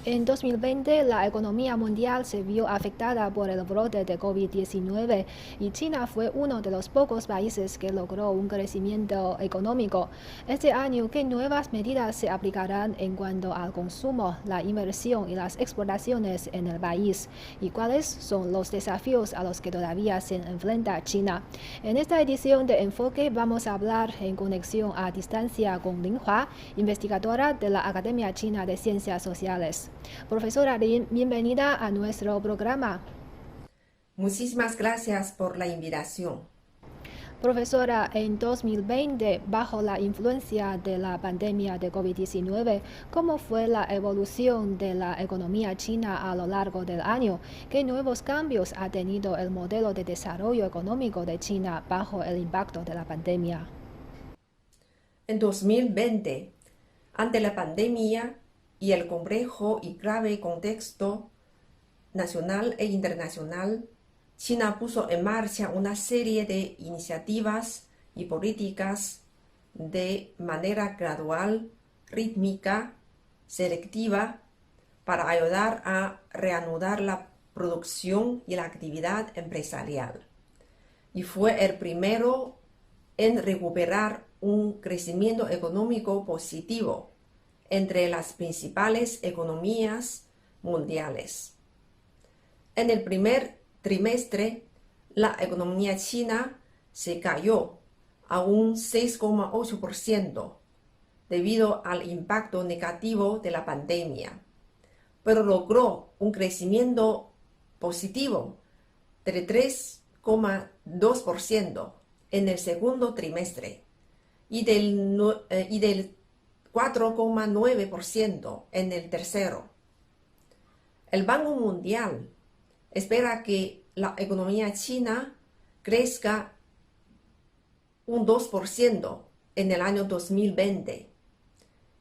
En 2020, la economía mundial se vio afectada por el brote de COVID-19 y China fue uno de los pocos países que logró un crecimiento económico. Este año, ¿qué nuevas medidas se aplicarán en cuanto al consumo, la inversión y las exportaciones en el país? ¿Y cuáles son los desafíos a los que todavía se enfrenta China? En esta edición de Enfoque vamos a hablar en conexión a distancia con Lin Hua, investigadora de la Academia China de Ciencias Sociales. Profesora Lin, bienvenida a nuestro programa. Muchísimas gracias por la invitación. Profesora, en 2020, bajo la influencia de la pandemia de COVID-19, ¿cómo fue la evolución de la economía china a lo largo del año? ¿Qué nuevos cambios ha tenido el modelo de desarrollo económico de China bajo el impacto de la pandemia? En 2020, ante la pandemia y el complejo y grave contexto nacional e internacional, China puso en marcha una serie de iniciativas y políticas de manera gradual, rítmica, selectiva, para ayudar a reanudar la producción y la actividad empresarial. Y fue el primero en recuperar un crecimiento económico positivo entre las principales economías mundiales. En el primer trimestre, la economía china se cayó a un 6,8% debido al impacto negativo de la pandemia, pero logró un crecimiento positivo de 3,2% en el segundo trimestre y del 4,9% en el tercero. El Banco Mundial espera que la economía china crezca un 2% en el año 2020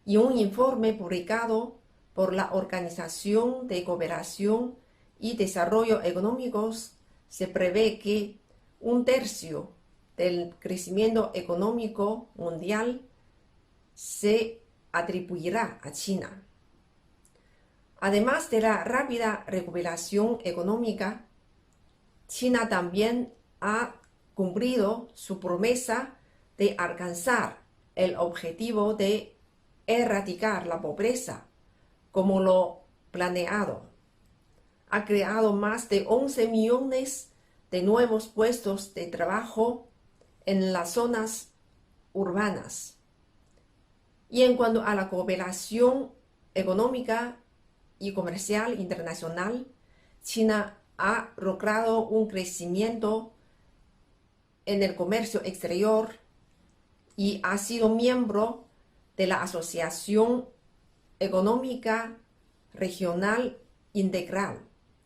y un informe publicado por la Organización de Cooperación y Desarrollo Económicos se prevé que un tercio del crecimiento económico mundial se atribuirá a China. Además de la rápida recuperación económica, China también ha cumplido su promesa de alcanzar el objetivo de erradicar la pobreza, como lo planeado. Ha creado más de 11 millones de nuevos puestos de trabajo en las zonas urbanas. Y en cuanto a la cooperación económica y comercial internacional, China ha logrado un crecimiento en el comercio exterior y ha sido miembro de la Asociación Económica Regional Integral,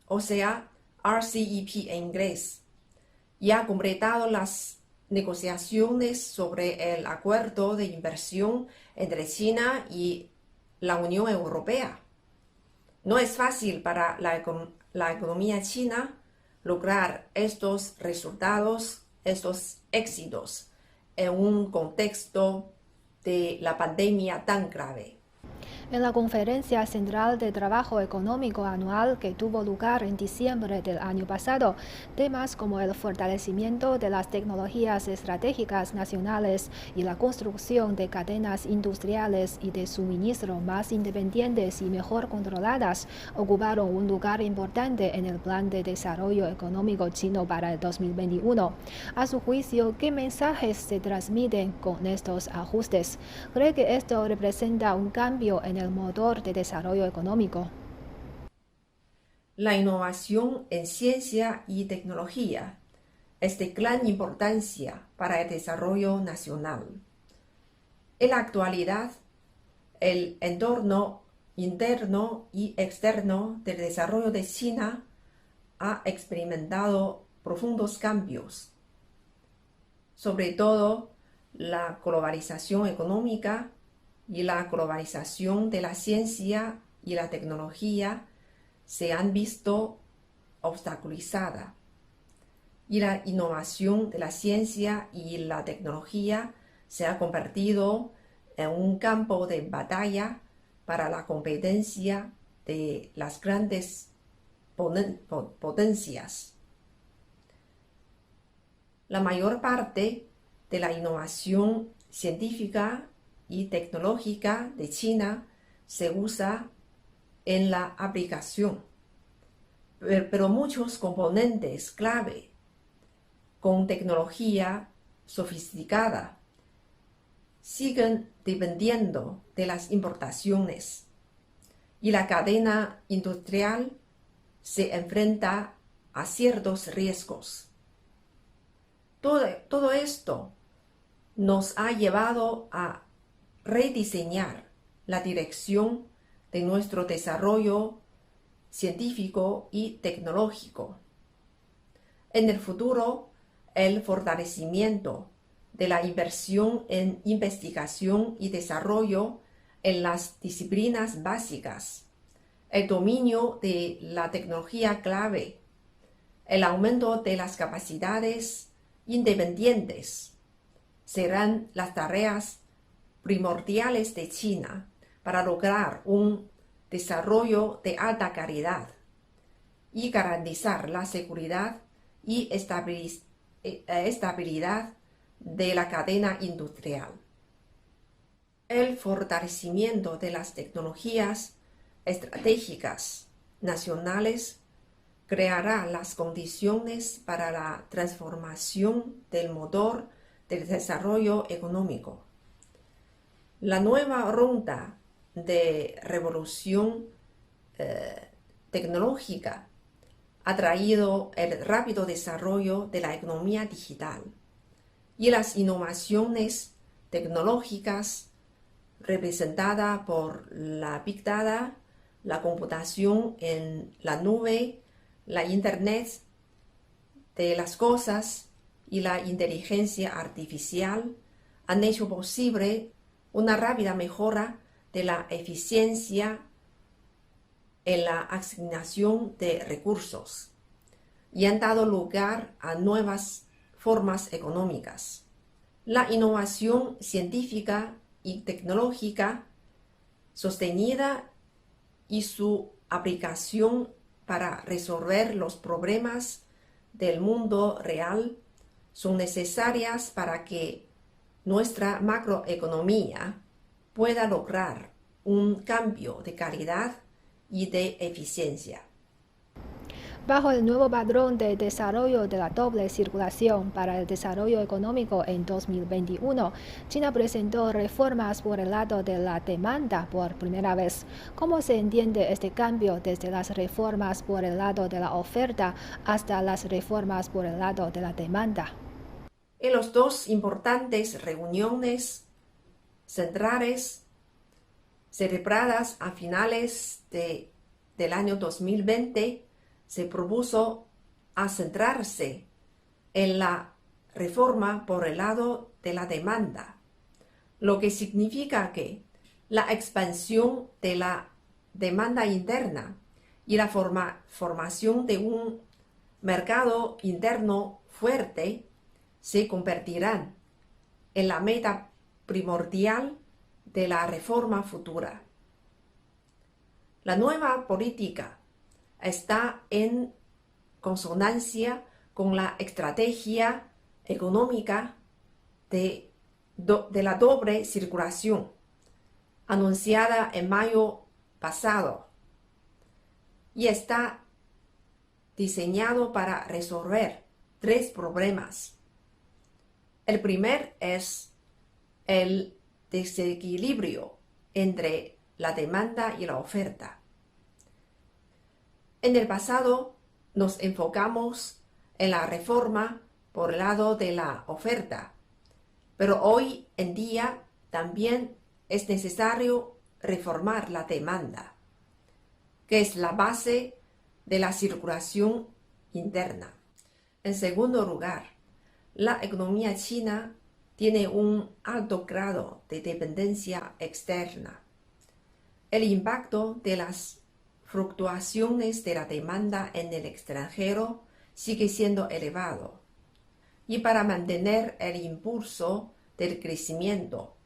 o sea, RCEP en inglés, y ha completado las negociaciones sobre el acuerdo de inversión entre China y la Unión Europea. No es fácil para la economía china lograr estos resultados, estos éxitos, en un contexto de la pandemia tan grave. En la Conferencia Central de Trabajo Económico Anual que tuvo lugar en diciembre del año pasado, temas como el fortalecimiento de las tecnologías estratégicas nacionales y la construcción de cadenas industriales y de suministro más independientes y mejor controladas ocuparon un lugar importante en el Plan de Desarrollo Económico chino para el 2021. A su juicio, ¿qué mensajes se transmiten con estos ajustes? ¿Cree que esto representa un cambio en el motor de desarrollo económico? La innovación en ciencia y tecnología es de gran importancia para el desarrollo nacional. En la actualidad, el entorno interno y externo del desarrollo de China ha experimentado profundos cambios. Sobre todo, la globalización económica y la globalización de la ciencia y la tecnología se han visto obstaculizadas, y la innovación de la ciencia y la tecnología se ha convertido en un campo de batalla para la competencia de las grandes potencias. La mayor parte de la innovación científica y tecnológica de China se usa en la aplicación, pero muchos componentes clave con tecnología sofisticada siguen dependiendo de las importaciones y la cadena industrial se enfrenta a ciertos riesgos. Todo esto nos ha llevado a rediseñar la dirección de nuestro desarrollo científico y tecnológico. En el futuro, el fortalecimiento de la inversión en investigación y desarrollo en las disciplinas básicas, el dominio de la tecnología clave, el aumento de las capacidades independientes serán las tareas primordiales de China para lograr un desarrollo de alta calidad y garantizar la seguridad y estabilidad de la cadena industrial. El fortalecimiento de las tecnologías estratégicas nacionales creará las condiciones para la transformación del motor del desarrollo económico. La nueva ronda de revolución tecnológica ha traído el rápido desarrollo de la economía digital y las innovaciones tecnológicas representadas por la Big Data, la computación en la nube, la Internet de las cosas y la inteligencia artificial han hecho posible una rápida mejora de la eficiencia en la asignación de recursos y han dado lugar a nuevas formas económicas. La innovación científica y tecnológica sostenida y su aplicación para resolver los problemas del mundo real son necesarias para que nuestra macroeconomía pueda lograr un cambio de calidad y de eficiencia. Bajo el nuevo patrón de desarrollo de la doble circulación para el desarrollo económico en 2021, China presentó reformas por el lado de la demanda por primera vez. ¿Cómo se entiende este cambio desde las reformas por el lado de la oferta hasta las reformas por el lado de la demanda? En las dos importantes reuniones centrales celebradas a finales del año 2020, se propuso a centrarse en la reforma por el lado de la demanda, lo que significa que la expansión de la demanda interna y la formación de un mercado interno fuerte se convertirán en la meta primordial de la reforma futura. La nueva política está en consonancia con la estrategia económica de la doble circulación anunciada en mayo pasado y está diseñado para resolver tres problemas. El primer es el desequilibrio entre la demanda y la oferta. En el pasado nos enfocamos en la reforma por el lado de la oferta, pero hoy en día también es necesario reformar la demanda, que es la base de la circulación interna. En segundo lugar, la economía china tiene un alto grado de dependencia externa. El impacto de las fluctuaciones de la demanda en el extranjero sigue siendo elevado. Y para mantener el impulso del crecimiento,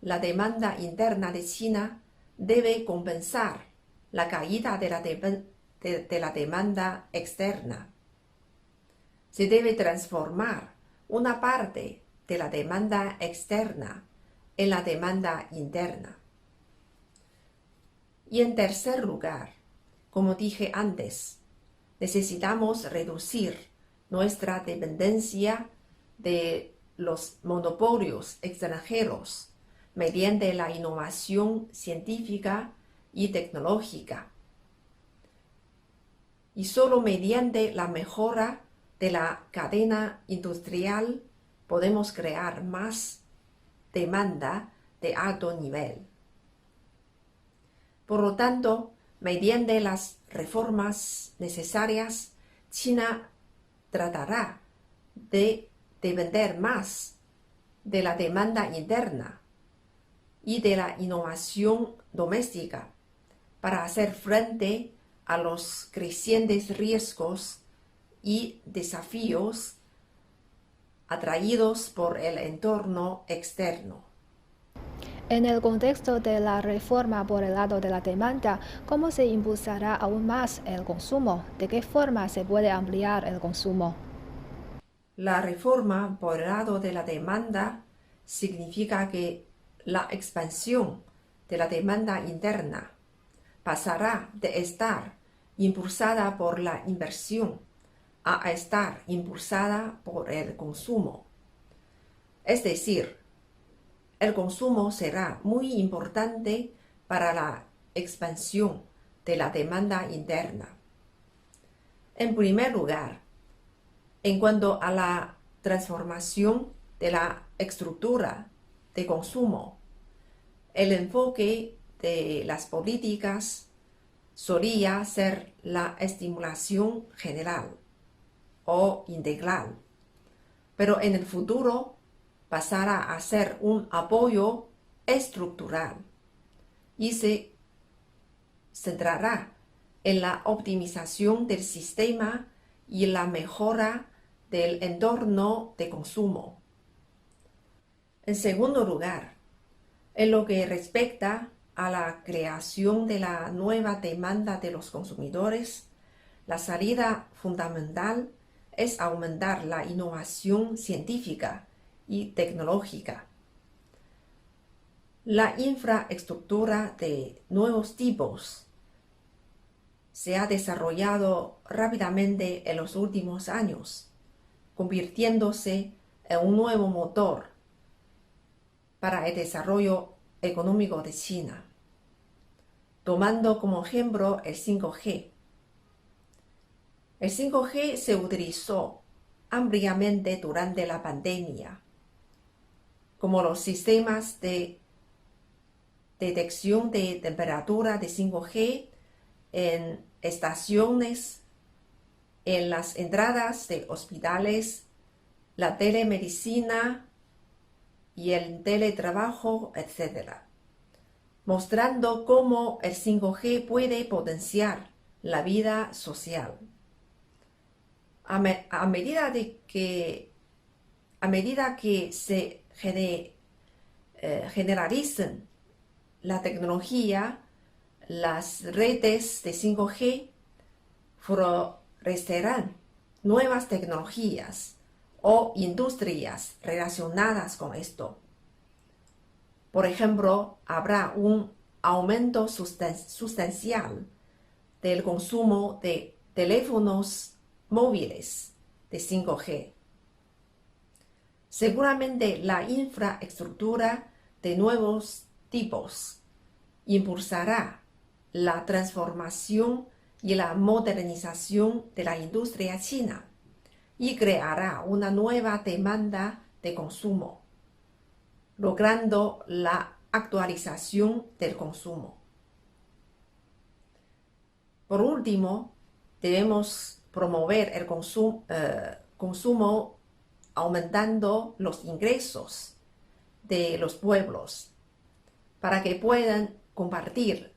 la demanda interna de China debe compensar la caída de la demanda externa. Se debe transformar una parte de la demanda externa en la demanda interna. Y en tercer lugar, como dije antes, necesitamos reducir nuestra dependencia de los monopolios extranjeros mediante la innovación científica y tecnológica. Y solo mediante la mejora de la cadena industrial podemos crear más demanda de alto nivel. Por lo tanto, mediante las reformas necesarias, China tratará de depender más de la demanda interna y de la innovación doméstica para hacer frente a los crecientes riesgos y desafíos atraídos por el entorno externo. En el contexto de la reforma por el lado de la demanda, ¿cómo se impulsará aún más el consumo? ¿De qué forma se puede ampliar el consumo? La reforma por el lado de la demanda significa que la expansión de la demanda interna pasará de estar impulsada por la inversión a estar impulsada por el consumo. Es decir, el consumo será muy importante para la expansión de la demanda interna. En primer lugar, en cuanto a la transformación de la estructura de consumo, el enfoque de las políticas solía ser la estimulación general o integral, pero en el futuro pasará a ser un apoyo estructural y se centrará en la optimización del sistema y la mejora del entorno de consumo. En segundo lugar, en lo que respecta a la creación de la nueva demanda de los consumidores, la salida fundamental es aumentar la innovación científica y tecnológica. La infraestructura de nuevos tipos se ha desarrollado rápidamente en los últimos años, convirtiéndose en un nuevo motor para el desarrollo económico de China. Tomando como ejemplo el 5G. El 5G se utilizó ampliamente durante la pandemia, como los sistemas de detección de temperatura de 5G en estaciones, en las entradas de hospitales, la telemedicina y el teletrabajo, etc., mostrando cómo el 5G puede potenciar la vida social. A medida que se generaricen la tecnología, las redes de 5G florecerán nuevas tecnologías o industrias relacionadas con esto. Por ejemplo, habrá un aumento sustancial del consumo de teléfonos móviles de 5G. Seguramente la infraestructura de nuevos tipos impulsará la transformación y la modernización de la industria china y creará una nueva demanda de consumo, logrando la actualización del consumo. Por último, debemos promover el consumo aumentando los ingresos de los pueblos para que puedan compartir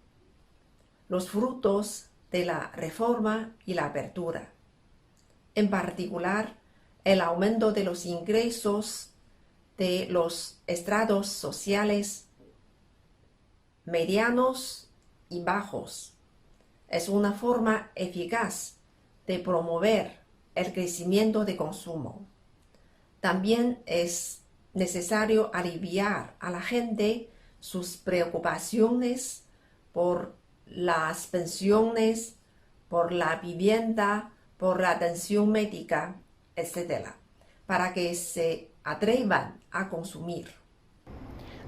los frutos de la reforma y la apertura. En particular, el aumento de los ingresos de los estratos sociales medianos y bajos, es una forma eficaz de promover el crecimiento de consumo. También es necesario aliviar a la gente sus preocupaciones por las pensiones, por la vivienda, por la atención médica, etc., para que se atrevan a consumir.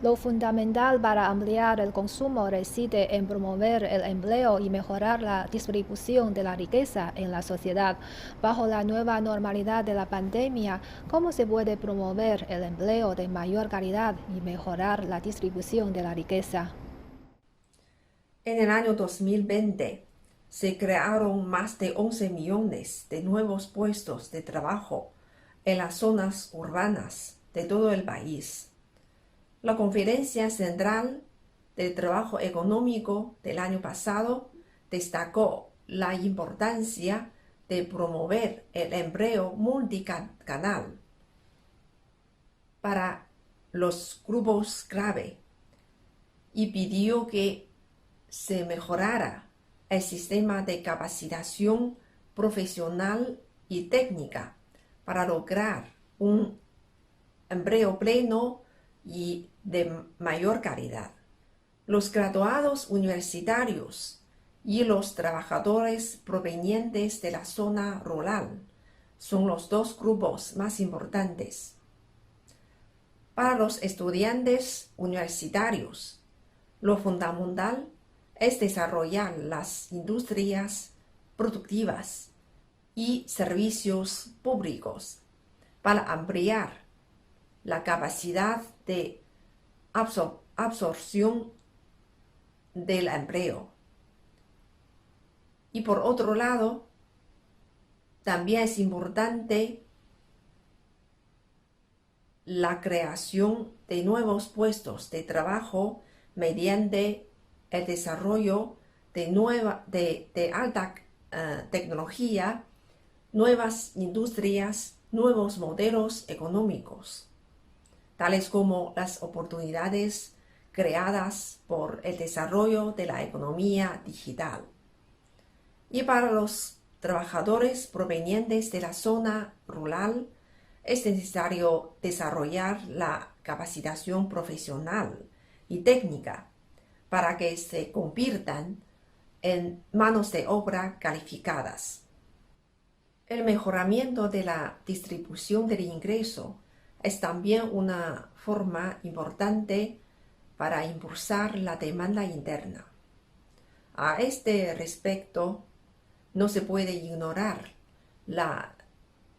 Lo fundamental para ampliar el consumo reside en promover el empleo y mejorar la distribución de la riqueza en la sociedad. Bajo la nueva normalidad de la pandemia, ¿cómo se puede promover el empleo de mayor calidad y mejorar la distribución de la riqueza? En el año 2020 se crearon más de 11 millones de nuevos puestos de trabajo en las zonas urbanas de todo el país. La Conferencia Central del Trabajo Económico del año pasado destacó la importancia de promover el empleo multicanal para los grupos clave y pidió que se mejorara el sistema de capacitación profesional y técnica para lograr un empleo pleno y de mayor calidad. Los graduados universitarios y los trabajadores provenientes de la zona rural son los dos grupos más importantes. Para los estudiantes universitarios, lo fundamental es desarrollar las industrias productivas y servicios públicos para ampliar la capacidad de absorción del empleo. Y por otro lado, también es importante la creación de nuevos puestos de trabajo mediante el desarrollo de alta tecnología, nuevas industrias, nuevos modelos económicos, tales como las oportunidades creadas por el desarrollo de la economía digital. Y para los trabajadores provenientes de la zona rural, es necesario desarrollar la capacitación profesional y técnica para que se conviertan en manos de obra calificadas. El mejoramiento de la distribución del ingreso es también una forma importante para impulsar la demanda interna. A este respecto, no se puede ignorar la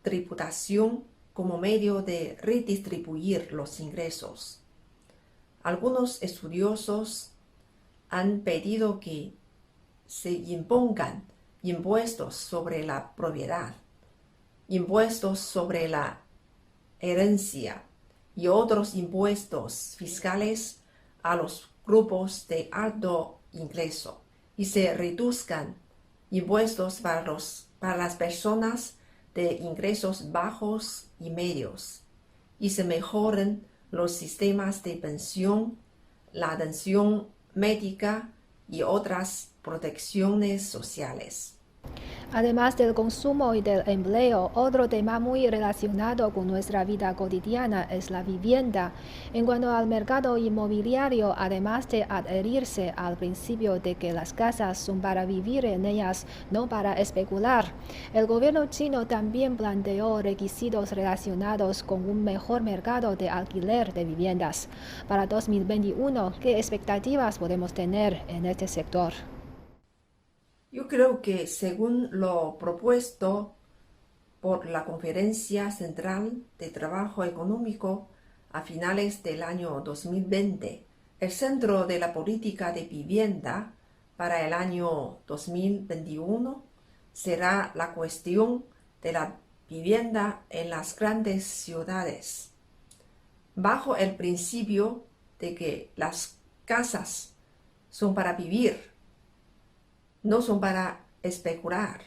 tributación como medio de redistribuir los ingresos. Algunos estudiosos han pedido que se impongan impuestos sobre la propiedad, impuestos sobre la herencia y otros impuestos fiscales a los grupos de alto ingreso y se reduzcan impuestos para las personas de ingresos bajos y medios y se mejoren los sistemas de pensión, la atención médica y otras protecciones sociales. Además del consumo y del empleo, otro tema muy relacionado con nuestra vida cotidiana es la vivienda. En cuanto al mercado inmobiliario, además de adherirse al principio de que las casas son para vivir en ellas, no para especular, el gobierno chino también planteó requisitos relacionados con un mejor mercado de alquiler de viviendas. Para 2021, ¿qué expectativas podemos tener en este sector? Yo creo que según lo propuesto por la Conferencia Central de Trabajo Económico a finales del año 2020, el centro de la política de vivienda para el año 2021 será la cuestión de la vivienda en las grandes ciudades, bajo el principio de que las casas son para vivir, no son para especular.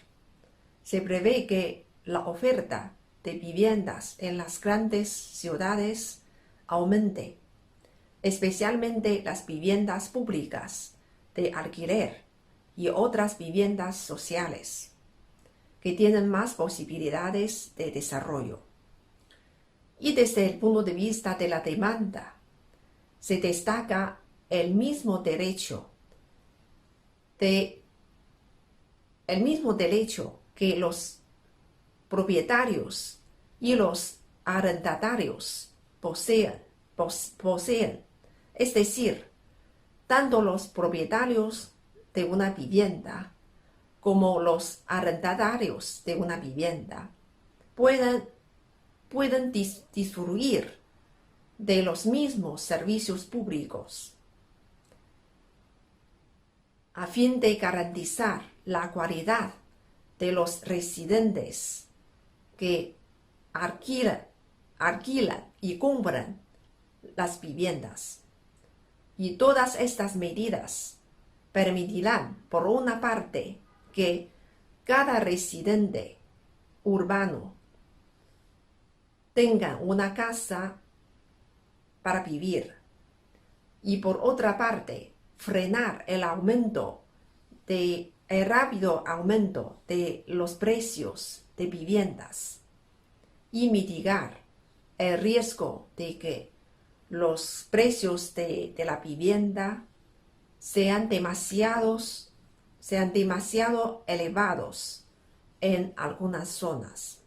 Se prevé que la oferta de viviendas en las grandes ciudades aumente, especialmente las viviendas públicas de alquiler y otras viviendas sociales, que tienen más posibilidades de desarrollo. Y desde el punto de vista de la demanda, se destaca el mismo derecho que los propietarios y los arrendatarios poseen. Es decir, tanto los propietarios de una vivienda como los arrendatarios de una vivienda pueden disfruir de los mismos servicios públicos. A fin de garantizar la cualidad de los residentes que alquilan y compran las viviendas. Y todas estas medidas permitirán, por una parte, que cada residente urbano tenga una casa para vivir, y por otra parte, frenar el rápido aumento de los precios de viviendas y mitigar el riesgo de que los precios de la vivienda sean demasiado elevados en algunas zonas.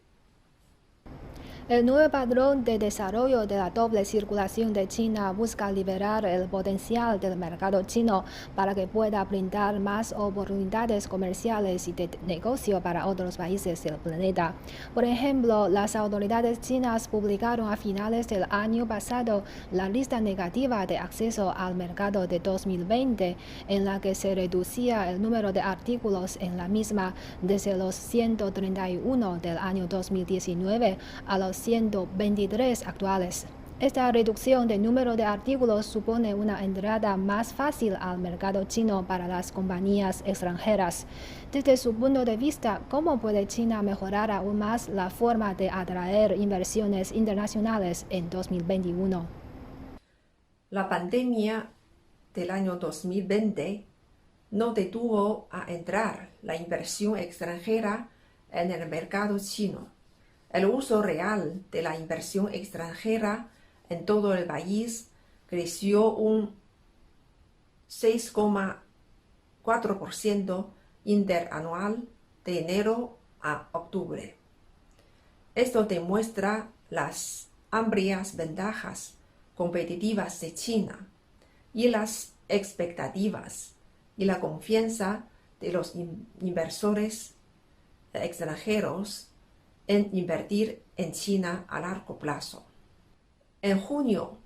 El nuevo patrón de desarrollo de la doble circulación de China busca liberar el potencial del mercado chino para que pueda brindar más oportunidades comerciales y de negocio para otros países del planeta. Por ejemplo, las autoridades chinas publicaron a finales del año pasado la lista negativa de acceso al mercado de 2020, en la que se reducía el número de artículos en la misma desde los 131 del año 2019 a los 123 actuales. Esta reducción de número de artículos supone una entrada más fácil al mercado chino para las compañías extranjeras. Desde su punto de vista, ¿cómo puede China mejorar aún más la forma de atraer inversiones internacionales en 2021? La pandemia del año 2020 no detuvo a entrar la inversión extranjera en el mercado chino. El uso real de la inversión extranjera en todo el país creció un 6,4% interanual de enero a octubre. Esto demuestra las amplias ventajas competitivas de China y las expectativas y la confianza de los inversores extranjeros en invertir en China a largo plazo. En junio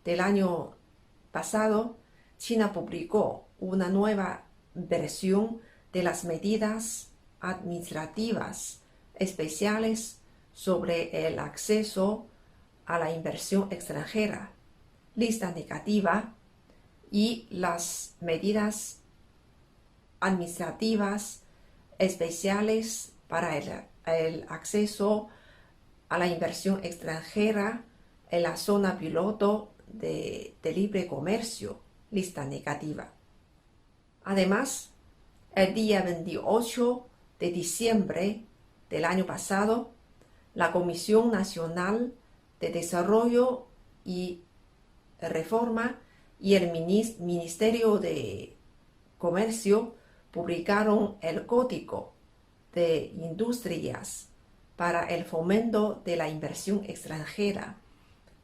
del año pasado, China publicó una nueva versión de las medidas administrativas especiales sobre el acceso a la inversión extranjera, lista negativa, y las medidas administrativas especiales para el acceso a la inversión extranjera en la zona piloto de libre comercio, lista negativa. Además, el día 28 de diciembre del año pasado, la Comisión Nacional de Desarrollo y Reforma y el Ministerio de Comercio publicaron el Código de Industrias para el fomento de la inversión extranjera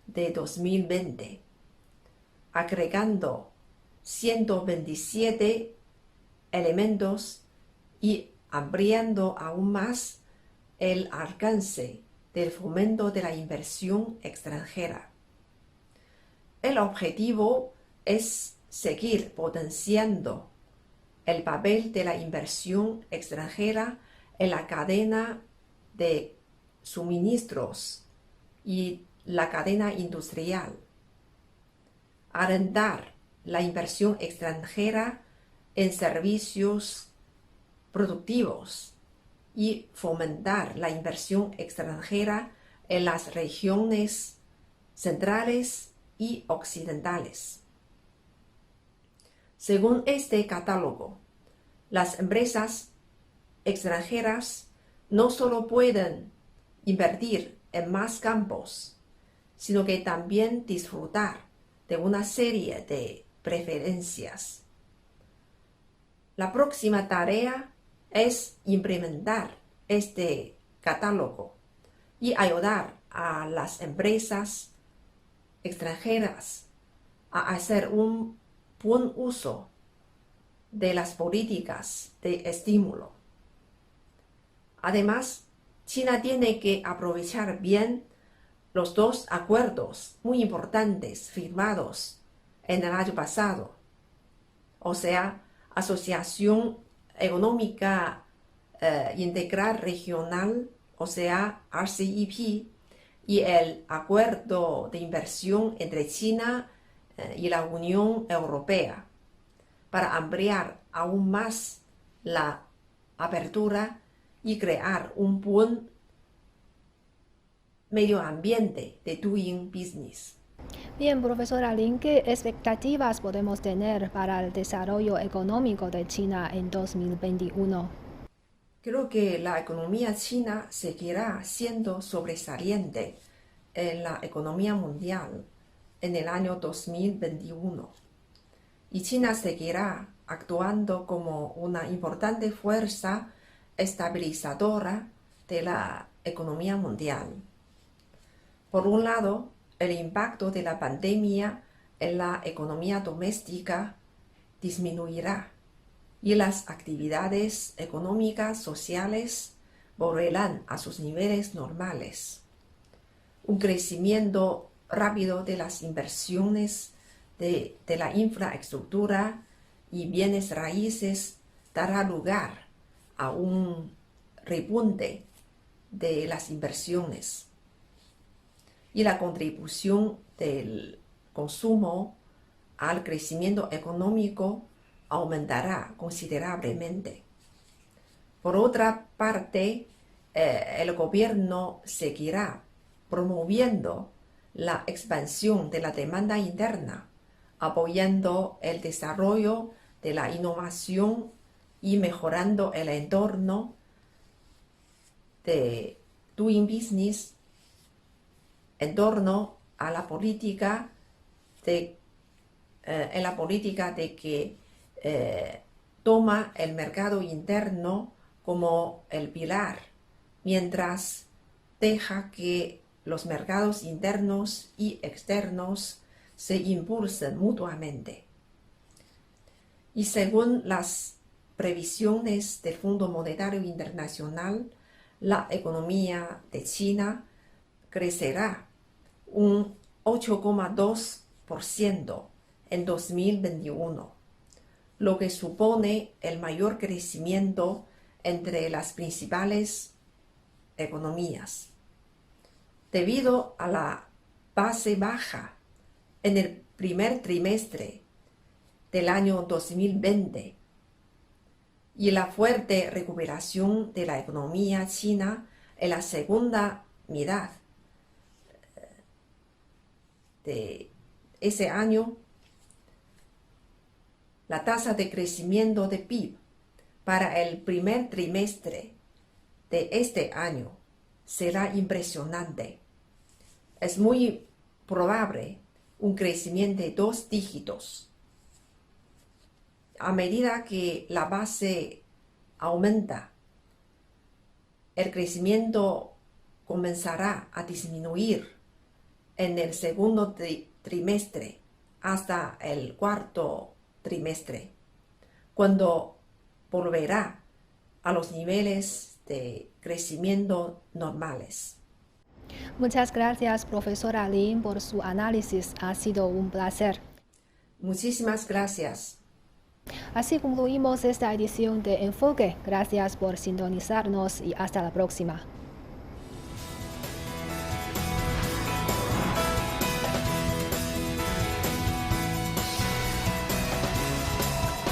de 2020, agregando 127 elementos y ampliando aún más el alcance del fomento de la inversión extranjera. El objetivo es seguir potenciando el papel de la inversión extranjera en la cadena de suministros y la cadena industrial, alentar la inversión extranjera en servicios productivos y fomentar la inversión extranjera en las regiones centrales y occidentales. Según este catálogo, Las empresas extranjeras no solo pueden invertir en más campos, sino que también disfrutar de una serie de preferencias. La próxima tarea es implementar este catálogo y ayudar a las empresas extranjeras a hacer un buen uso de las políticas de estímulo. Además, China tiene que aprovechar bien los dos acuerdos muy importantes firmados en el año pasado, o sea, Asociación Económica Integral Regional, o sea, RCEP, y el Acuerdo de Inversión entre China y la Unión Europea, para ampliar aún más la apertura y crear un buen medio ambiente de doing business. Bien, profesora Lin, ¿qué expectativas podemos tener para el desarrollo económico de China en 2021? Creo que la economía china seguirá siendo sobresaliente en la economía mundial en el año 2021. Y China seguirá actuando como una importante fuerza estabilizadora de la economía mundial. Por un lado, el impacto de la pandemia en la economía doméstica disminuirá y las actividades económicas sociales volverán a sus niveles normales. Un crecimiento rápido de las inversiones de la infraestructura y bienes raíces dará lugar a un repunte de las inversiones. Y la contribución del consumo al crecimiento económico aumentará considerablemente. Por otra parte, el gobierno seguirá promoviendo la expansión de la demanda interna, apoyando el desarrollo de la innovación y mejorando el entorno de doing business en torno a la política de que toma el mercado interno como el pilar, mientras deja que los mercados internos y externos se impulsen mutuamente. Y según las previsiones del Fondo Monetario Internacional, la economía de China crecerá un 8,2% en 2021, lo que supone el mayor crecimiento entre las principales economías. Debido a la base baja en el primer trimestre del año 2020 y la fuerte recuperación de la economía china en la segunda mitad de ese año, la tasa de crecimiento de PIB para el primer trimestre de este año será impresionante. Es muy probable un crecimiento de 2 dígitos. A medida que la base aumenta, el crecimiento comenzará a disminuir en el segundo trimestre hasta el cuarto trimestre, cuando volverá a los niveles de crecimiento normales. Muchas gracias, profesora Lin, por su análisis. Ha sido un placer. Muchísimas gracias. Así concluimos esta edición de Enfoque. Gracias por sintonizarnos y hasta la próxima.